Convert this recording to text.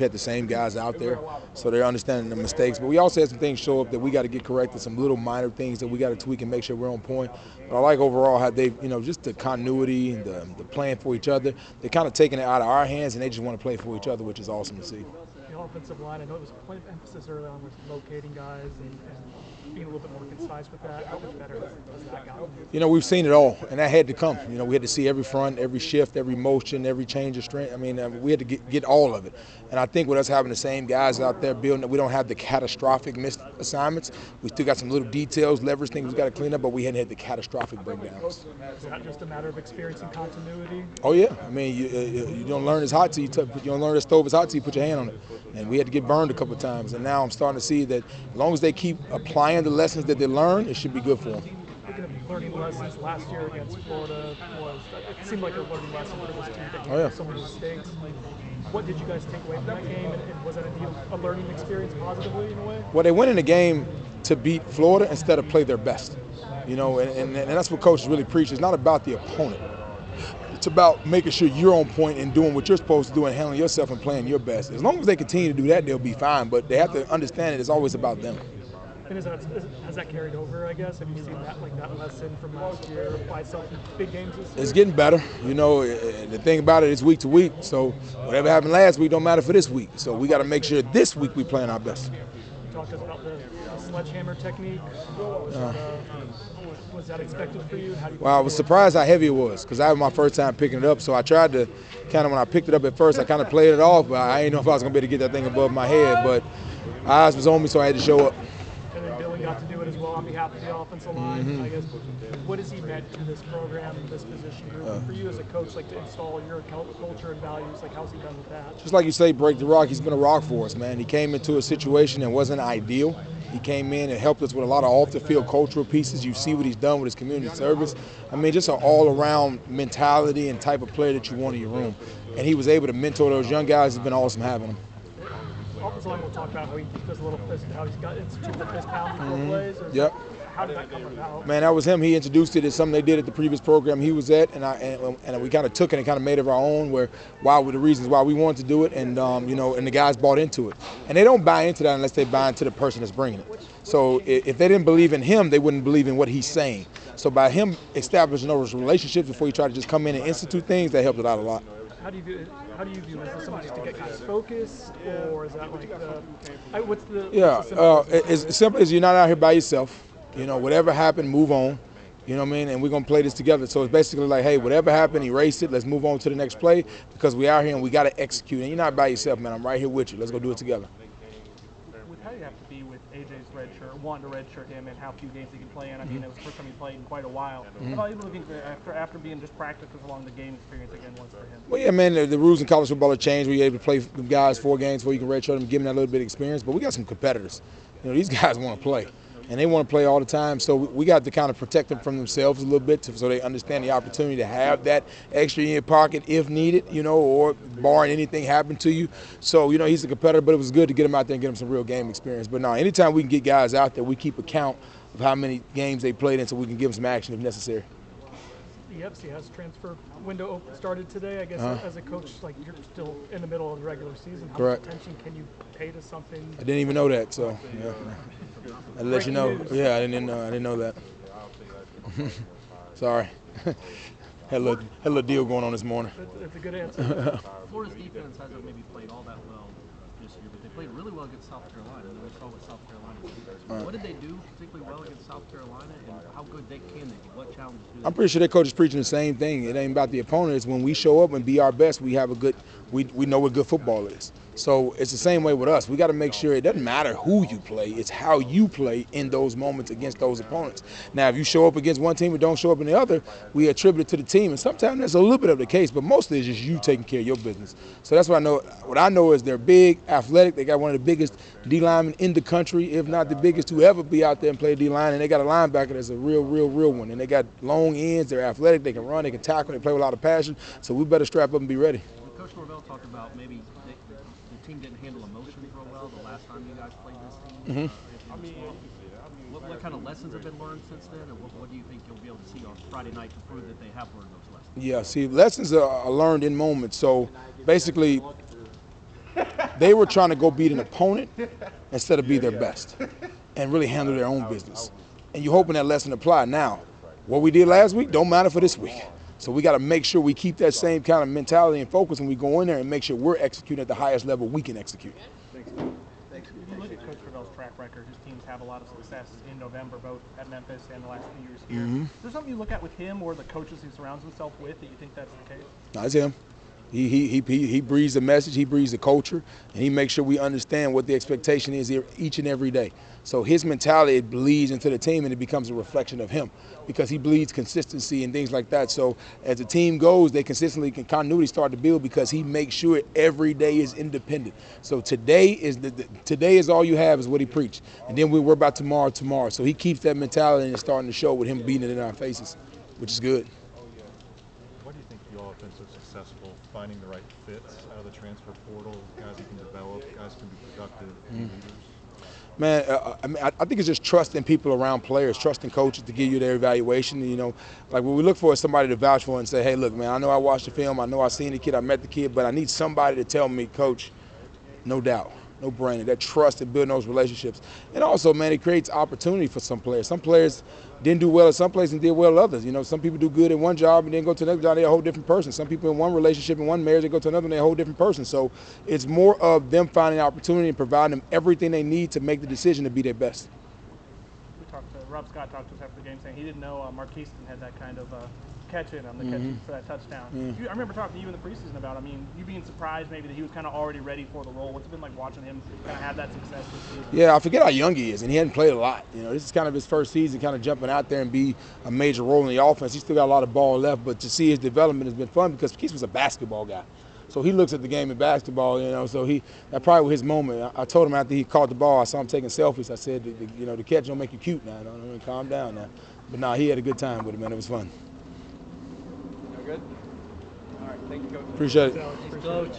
had the same guys out there, so they're understanding the mistakes. But we also had some things show up that we got to get corrected, some little minor things that we got to tweak and make sure we're on point. But I like overall how they, just the continuity and the playing for each other. They're kind of taking it out of our hands, and they just want to play for each other, which is awesome to see. The offensive line, I know it was a point of emphasis early on with locating guys and being a little bit more concise with that. How much better has that gotten? We've seen it all, and that had to come. We had to see every front, every shift, every motion, every change of strength. We had to get all of it. And I think with us having the same guys out there building, we don't have the catastrophic missed assignments. We still got some little details, leverage things we got to clean up, but we hadn't had the catastrophic breakdowns. Is that just a matter of experience and continuity? Oh yeah, you don't learn it's hot till you don't learn the stove is hot till you put your hand on it. And we had to get burned a couple of times, and now I'm starting to see that as long as they keep applying the lessons that they learn, it should be good for them. Speaking of learning lessons, last year against Florida it seemed like a learning lesson for this team that you had so many mistakes. What did you guys take away from that game, and was that a learning experience positively in a way? Well, they went in the game to beat Florida instead of play their best, and that's what coaches really preach. It's not about the opponent. It's about making sure you're on point and doing what you're supposed to do and handling yourself and playing your best. As long as they continue to do that, they'll be fine. But they have to understand it's always about them. And has that carried over, I guess? Have you seen that lesson from last year apply itself in big games this year? It's getting better. The thing about it is week to week. So whatever happened last week don't matter for this week. So we got to make sure this week we playing our best. You talked to us about the sledgehammer technique. Was that expected for you? Well, I was surprised how heavy it was because that was my first time picking it up. So I tried to when I picked it up at first, I kind of played it off, but I didn't know if I was going to be able to get that thing above my head. But eyes was on me, so I had to show up. And then Billy got to do it as well on behalf of the offensive line. I guess, what has he meant to this program, this position group? For you as a coach, to install your culture and values, how's he done with that? Just like you say, break the rock. He's been a rock for us, man. He came into a situation that wasn't ideal. He came in and helped us with a lot of off-the-field cultural pieces. You see what he's done with his community service. Just an all-around mentality and type of player that you want in your room. And he was able to mentor those young guys. It's been awesome having him. Offensive line, we'll talk about how he does a little fist, how he's got instituted the fist pound before plays. Yep. How did that come about? Man, that was him. He introduced it as something they did at the previous program he was at, and we kind of took it and kind of made it our own. Were the reasons why we wanted to do it, and and the guys bought into it. And they don't buy into that unless they buy into the person that's bringing it. So if they didn't believe in him, they wouldn't believe in what he's saying. So by him establishing those relationships before he tried to just come in and institute things, that helped it out a lot. How do you view it? Is this something just to get guys focused, or is that what's the? It's as simple as you're not out here by yourself. Whatever happened, move on. And we're going to play this together. So it's basically like, hey, whatever happened, erase it. Let's move on to the next play because we out here and we got to execute. And you're not by yourself, man. I'm right here with you. Let's go do it together. With how you have to be with AJ's red shirt, wanting to redshirt him and how few games he can play in. It was the first time he played in quite a while. How are you looking after being just practices along the game experience again once for him? Well, yeah, man, the rules in college football have changed. We're able to play guys 4 games before you can redshirt them, give them that little bit of experience. But we got some competitors. These guys want to play. And they want to play all the time, so we got to kind of protect them from themselves a little bit so they understand the opportunity to have that extra in your pocket if needed, or barring anything happen to you. So, he's a competitor, but it was good to get him out there and get him some real game experience. But no, anytime we can get guys out there, we keep account of how many games they played in so we can give them some action if necessary. The FC has transfer window started today. I guess as a coach, you're still in the middle of the regular season. How much attention can you pay to something? I didn't even know that, so yeah. I'll let you know. Yeah, I didn't know that. Sorry. Had a little deal going on this morning. That's a good answer. Florida's defense hasn't maybe played all that well this year, but they played really well against South Carolina. And we saw what South Carolina did. What did they do particularly well against South Carolina, and how good can they be? What challenges do they I'm pretty sure their coach is preaching the same thing. It ain't about the opponent. It's when we show up and be our best, we have we know what good football is. So it's the same way with us. We got to make sure it doesn't matter who you play. It's how you play in those moments against those opponents. Now, if you show up against one team and don't show up in the other, we attribute it to the team. And sometimes that's a little bit of the case, but mostly it's just you taking care of your business. So that's what I know. What I know is they're big, athletic. They got one of the biggest D linemen in the country, if not the biggest to ever be out there and play D line. And they got a linebacker that's a real one. And they got long ends. They're athletic. They can run. They can tackle. They play with a lot of passion. So we better strap up and be ready. Coach Norvell talked about maybe the team didn't handle emotions real well the last time you guys played this team. What kind of lessons have been learned since then, and what do you think you'll be able to see on Friday night to prove that they have learned those lessons? Yeah, see, lessons are learned in moments. So basically, They were trying to go beat an opponent instead of be their best and really handle their own business. And you're hoping that lesson apply. Now, what we did last week don't matter for this week. So we got to make sure we keep that same kind of mentality and focus when we go in there and make sure we're executing at the highest level we can execute. If you look at Coach Norvell's track record, his teams have a lot of success in November, both at Memphis and the last few years here. Is there something you look at with him or the coaches he surrounds himself with that you think that's the case? No, it's him. He breathes the message, he breathes the culture, and he makes sure we understand what the expectation is here each and every day. So his mentality, it bleeds into the team and it becomes a reflection of him because he bleeds consistency and things like that. So as the team goes, they consistently can continuity start to build because he makes sure every day is independent. So today is all you have is what he preached. And then we worry about tomorrow. So he keeps that mentality and it's starting to show with him beating it in our faces, which is good. Why do you think you all have been so successful finding the right fits out of the transfer portal, guys you can develop, guys who can be productive leaders? Man, I think it's just trusting people around players, trusting coaches to give you their evaluation. You know, like what we look for is somebody to vouch for and say, hey, look, man, I know I watched the film, I know I seen the kid, I met the kid, but I need somebody to tell me, Coach, no doubt, no brainer, that trust and building those relationships. And also, man, it creates opportunity for some players. Some players didn't do well at some places and did well at others. You know, some people do good at one job and then go to another job, they're a whole different person. Some people in one relationship, in one marriage, they go to another and they're a whole different person. So it's more of them finding opportunity and providing them everything they need to make the decision to be their best. Rob Scott talked to us after the game saying he didn't know Marquiston had that kind of catch in him, the catch for that touchdown. I remember talking to you in the preseason about, I mean, you being surprised maybe that he was kind of already ready for the role. What's it been like watching him kind of have that success this season? Yeah, I forget how young he is, and he hadn't played a lot. You know, this is kind of his first season, kind of jumping out there and be a major role in the offense. He's still got a lot of ball left, but to see his development has been fun because Keith was a basketball guy. So he looks at the game of basketball, you know, so that probably was his moment. I told him after he caught the ball, I saw him taking selfies. I said, you know, the catch don't make you cute now. Don't calm down now. But nah, he had a good time with it, man. It was fun. Good? All right, thank you, Coach. Appreciate it. Coach.